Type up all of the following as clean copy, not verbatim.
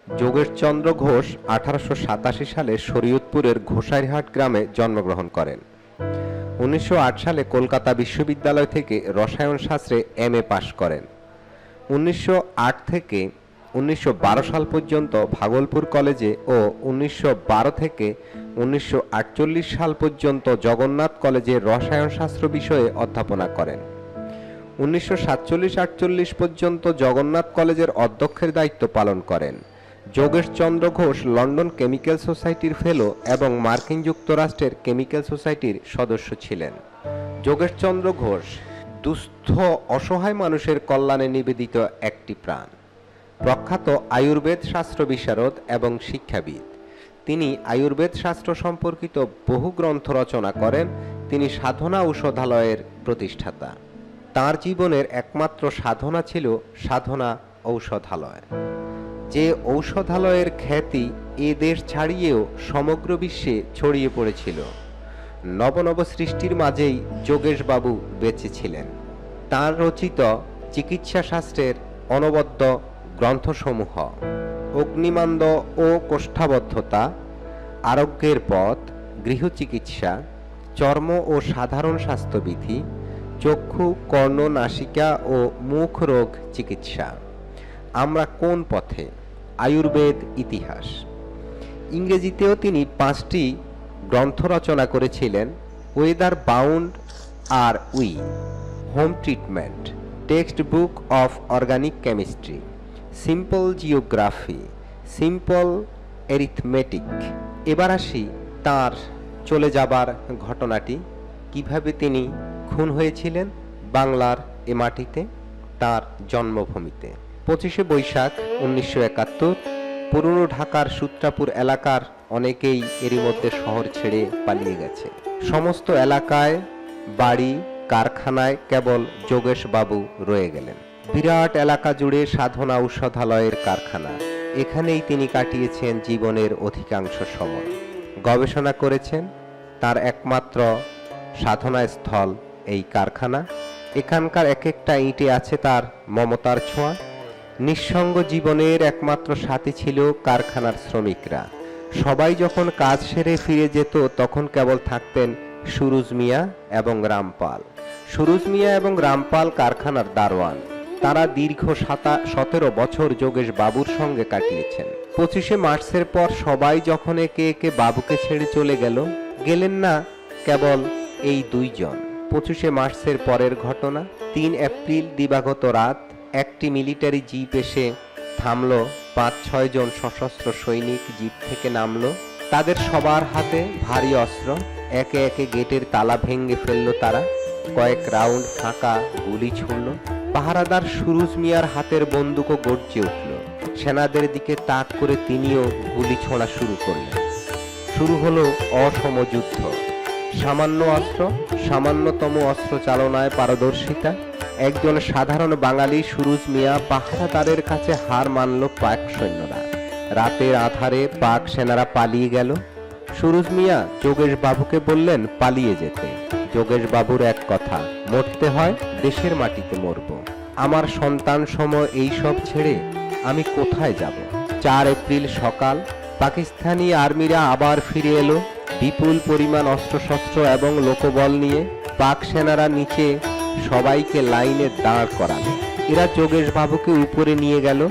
যোগেশচন্দ্র ঘোষ 1887 সালে শরীয়তপুরের ঘোষাইরহাট গ্রামে জন্মগ্রহণ করেন। 1908 সালে কলকাতা বিশ্ববিদ্যালয় থেকে রসায়ন শাস্ত্রে এমএ পাশ করেন। 1908 থেকে 1912 সাল পর্যন্ত ভাগলপুর কলেজে ও 1912 থেকে 1948 সাল পর্যন্ত জগন্নাথ কলেজে রসায়ন শাস্ত্র বিষয়ে অধ্যাপনা করেন। 1947-48 পর্যন্ত জগন্নাথ কলেজের অধ্যক্ষের দায়িত্ব পালন করেন। যোগেশচন্দ্র ঘোষ লন্ডন কেমিক্যাল সোসাইটির ফেলো এবং মার্কিন যুক্তরাষ্ট্রের কেমিক্যাল সোসাইটির সদস্য ছিলেন। যোগেশচন্দ্র ঘোষ দুস্থ অসহায় মানুষের কল্যাণে নিবেদিত একটি প্রাণ। প্রখ্যাত আয়ুর্বেদ শাস্ত্র বিশারদ এবং শিক্ষাবিদ। তিনি আয়ুর্বেদ শাস্ত্র সম্পর্কিত বহু গ্রন্থ রচনা করেন। তিনি সাধনা ঔষধালয়ের প্রতিষ্ঠাতা। তাঁর জীবনের একমাত্র সাধনা ছিল সাধনা ঔষধালয়। যে ঔষধালয়ের খ্যাতি এ দেশ ছাড়িয়েও সমগ্র বিশ্বে ছড়িয়ে পড়েছিল। নব নব সৃষ্টির মাঝেই যোগেশবাবু বেঁচে ছিলেন। তাঁর রচিত চিকিৎসা শাস্ত্রের অনবদ্য গ্রন্থসমূহ অগ্নিমান্দ ও কোষ্ঠাবদ্ধতা, আরোগ্যের পথ, গৃহচিকিৎসা, চর্ম ও সাধারণ স্বাস্থ্যবিধি, চক্ষু, কর্ণ, নাসিকা ও মুখ রোগ চিকিৎসা, আমরা কোন পথে, আয়ুর্বেদ ইতিহাস। ইংরেজিতেও তিনি 5টি গ্রন্থ রচনা করেছিলেন। ওয়েদার বাউন্ড আর we, home treatment, text book of organic chemistry, simple geography, simple arithmetic. এবার আসি তাঁর চলে যাবার ঘটনাটি, কিভাবে তিনি খুন হয়েছিলেন বাংলার এ মাটিতে, তার জন্মভূমিতে। 25শে বৈশাখ 1971 পুরনো ঢাকার সূত্রাপুর এলাকার অনেকেই এরই মধ্যে শহর ছেড়ে পালিয়ে গেছে। সমস্ত এলাকায়, বাড়ি, কারখানায় কেবল যোগেশবাবু রয়ে গেলেন। বিরাট এলাকা জুড়ে সাধনা ঔষধালয়ের কারখানা। এখানেই তিনি কাটিয়েছেন জীবনের অধিকাংশ সময়। গবেষণা করেছেন। তার একমাত্র সাধনা স্থল এই কারখানা। এখানকার এক একটা ইঁটে আছে তার মমতার ছোঁয়া। নিঃসঙ্গ জীবনের একমাত্র সাথী ছিল কারখানার শ্রমিকরা। সবাই যখন কাজ সেরে ফিরে যেত তখন কেবল থাকতেন সুরুজ মিয়া এবং রামপাল। সুরুজ মিয়া এবং রামপাল কারখানার দারোয়ান। তারা দীর্ঘ 17 বছর যোগেশ বাবুর সঙ্গে কাটিয়েছেন। 25শে মার্চের পর সবাই যখন একে একে বাবুকে ছেড়ে চলে গেলেন না কেবল এই দুইজন। 25শে মার্চের পরের ঘটনা, 3 এপ্রিল দিবাগত রাত একটি মিলিটারি জিপ এসে থামল। 5-6 জন সশস্ত্র সৈনিক জিপ থেকে নামলো। তাদের সবার হাতে ভারী অস্ত্র। একে একে গেটের তালা ভেঙে ফেললো তারা। কয়েক রাউন্ড ফাঁকা গুলি ছুড়ল। পাহারাদার সুরুজ মিয়ার হাতের বন্দুকও গর্জে উঠল। সেনাদের দিকে তাক করে তিনিও গুলি ছোড়া শুরু করলেন। শুরু হলো অসম যুদ্ধ। সামান্য অস্ত্র, সামান্যতম অস্ত্র চালনায় পারদর্শিতা। একজন সাধারণ বাঙালি সুরুজ মিয়া পাহারাদারের কাছে হার মানল পাক সৈন্যরা। রাতের আধারে পাক সেনারা পালিয়ে গেল। সুরুজ মিয়া যোগেশ বাবুকে বললেন পালিয়ে যেতে। যোগেশ বাবুর এক কথা, মরতে হয় দেশের মাটিতে মরব। আমার সন্তান সম এই সব ছেড়ে আমি কোথায় যাব। 4 এপ্রিল সকাল পাকিস্তানি আর্মিরা আবার ফিরে এলো বিপুল পরিমাণ অস্ত্রশস্ত্র এবং লোকবল নিয়ে। পাক সেনারা নিচে সবাইকে লাইনে দাঁড় করালো। এরা যোগেশ বাবুকে উপরে নিয়ে গেল।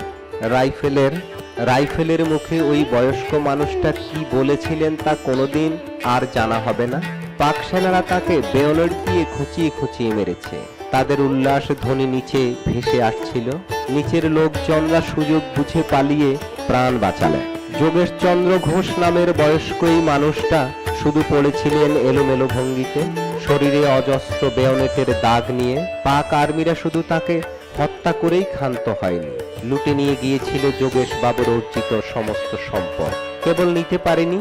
রাইফেলের মুখে ওই বয়স্ক মানুষটা কি বলেছিলেন তা কোনোদিন আর জানা হবে না। পাক সেনারা তাকে বেয়নেট দিয়ে খুঁচিয়ে খুঁচিয়ে মেরেছে। তাদের উল্লাস ধ্বনি নিচে ভেসে আসছিল। নিচের লোকজনরা সুযোগ বুঝে পালিয়ে প্রাণ বাঁচালেন। যোগেশচন্দ্র ঘোষ নামের বয়স্ক এই মানুষটা শুধু পড়েছিলেন এলোমেলো ভঙ্গিতে, শরীরে অজস্র বেয়নেটের দাগ নিয়ে। পাক আর্মিরা শুধু তাকে হত্যা করেই ক্ষান্ত হয়নি, লুটে নিয়ে গিয়েছিল যোগেশ বাবুর অর্জিত সমস্ত সম্পদ। কেবল নিতে পারেনি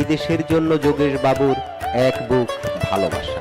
এদেশের জন্য যোগেশ বাবুর এক বুক ভালোবাসা।